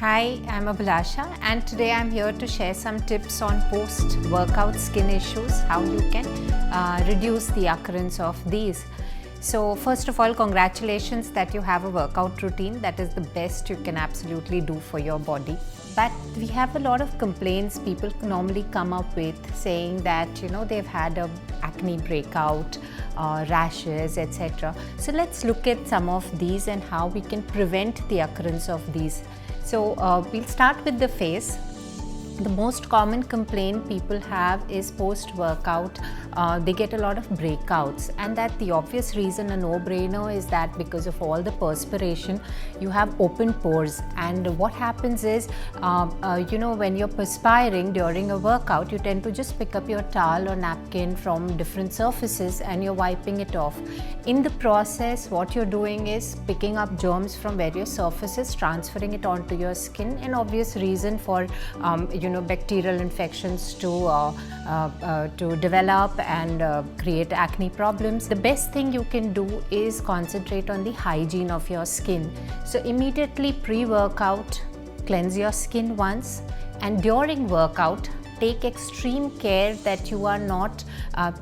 Hi, I'm Abhilasha and today I'm here to share some tips on post-workout skin issues, how you can reduce the occurrence of these. So first of all, congratulations that you have a workout routine. That is the best you can absolutely do for your body. But we have a lot of complaints people normally come up with saying that they've had a acne breakout, rashes, etc. So let's look at some of these and how we can prevent the occurrence of these. So we'll start with the face. The most common complaint people have is post-workout, they get a lot of breakouts, and that the obvious reason, a no-brainer, is that because of all the perspiration, you have open pores. And what happens is, when you're perspiring during a workout, you tend to just pick up your towel or napkin from different surfaces and you're wiping it off. In the process, what you're doing is picking up germs from various surfaces, transferring it onto your skin, an obvious reason for bacterial infections to develop and create acne problems. The best thing you can do is concentrate on the hygiene of your skin. So immediately pre-workout, cleanse your skin once, and during workout, take extreme care that you are not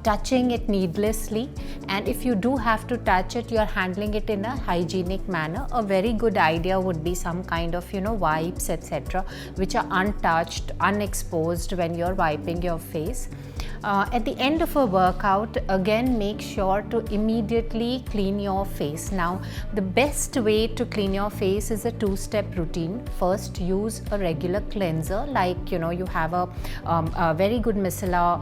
touching it needlessly, and if you do have to touch it, you are handling it in a hygienic manner. A very good idea would be some kind of wipes, etc., which are untouched, unexposed when you're wiping your face. At the end of a workout, again make sure to immediately clean your face. Now the best way to clean your face is a two-step routine. First, use a regular cleanser, like you have a very good micellar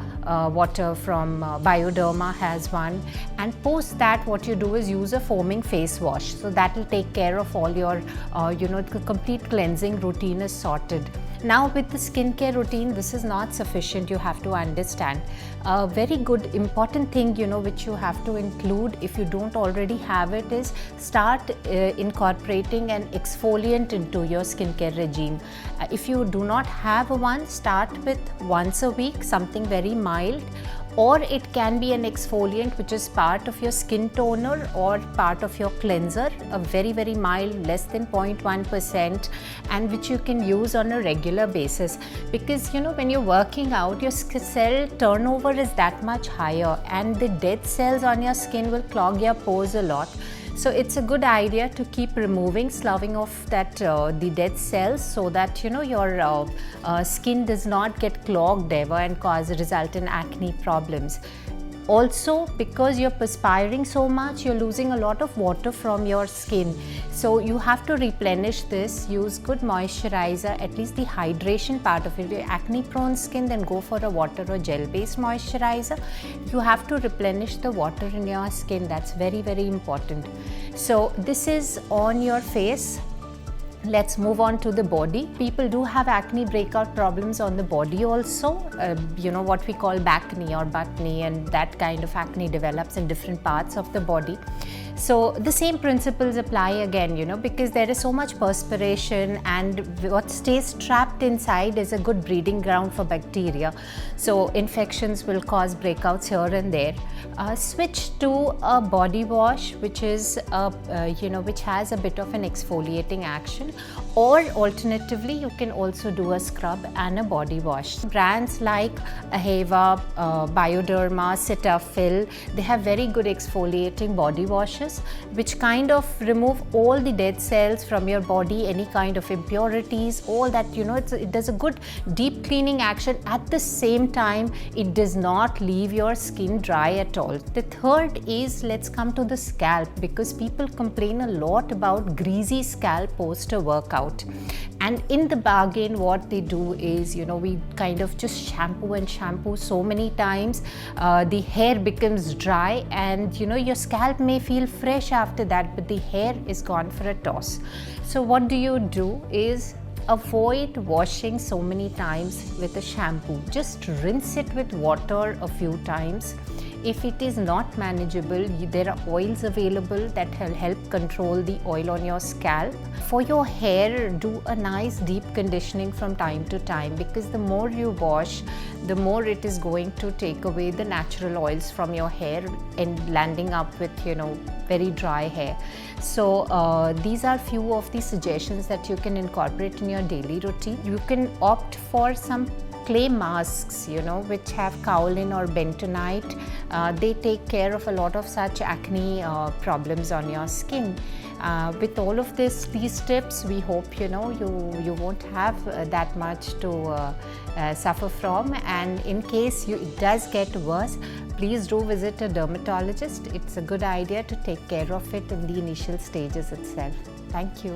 water from Bioderma has one, and post that what you do is use a foaming face wash. So that will take care of all your the complete cleansing routine is sorted. Now with the skincare routine, this is not sufficient, you have to understand. A very good important thing which you have to include if you don't already have it is start incorporating an exfoliant into your skincare regime. If you do not have one, start with once a week, something very mild, or it can be an exfoliant which is part of your skin toner or part of your cleanser, a very mild, less than 0.1%, and which you can use on a regular basis, because when you're working out, your cell turnover is that much higher and the dead cells on your skin will clog your pores a lot. So it's a good idea to keep removing, sloughing off that the dead cells, so that your skin does not get clogged ever and result in acne problems. Also, because you're perspiring so much, you're losing a lot of water from your skin. So you have to replenish this, use good moisturizer, at least the hydration part of it. If you're acne prone skin, then go for a water or gel based moisturizer. You have to replenish the water in your skin, that's very important. So this is on your face. Let's move on to the body. People do have acne breakout problems on the body also, what we call back knee or butt knee, and that kind of acne develops in different parts of the body. So the same principles apply again, because there is so much perspiration, and what stays trapped inside is a good breeding ground for bacteria. So infections will cause breakouts here and there. Switch to a body wash which is which has a bit of an exfoliating action, or alternatively you can also do a scrub and a body wash. Brands like Aheva, Bioderma, Cetaphil, they have very good exfoliating body washes which kind of remove all the dead cells from your body, any kind of impurities, all that. It does a good deep cleaning action. At the same time, it does not leave your skin dry at all. The third is, let's come to the scalp, because people complain a lot about greasy scalp post a workout, and in the bargain what they do is we kind of just shampoo so many times, the hair becomes dry, and your scalp may feel fresh after that, but the hair is gone for a toss. So what do is avoid washing so many times with a shampoo. Just rinse it with water a few times. If it is not manageable, there are oils available that will help control the oil on your scalp. For your hair, do a nice deep conditioning from time to time, because the more you wash, the more it is going to take away the natural oils from your hair and landing up with, very dry hair. So these are few of the suggestions that you can incorporate in your daily routine. You can opt for some clay masks, which have kaolin or bentonite. They take care of a lot of such acne problems on your skin. With all of these tips, we hope you won't have that much to suffer from, and in case it does get worse, please do visit a dermatologist. It's a good idea to take care of it in the initial stages itself. Thank you.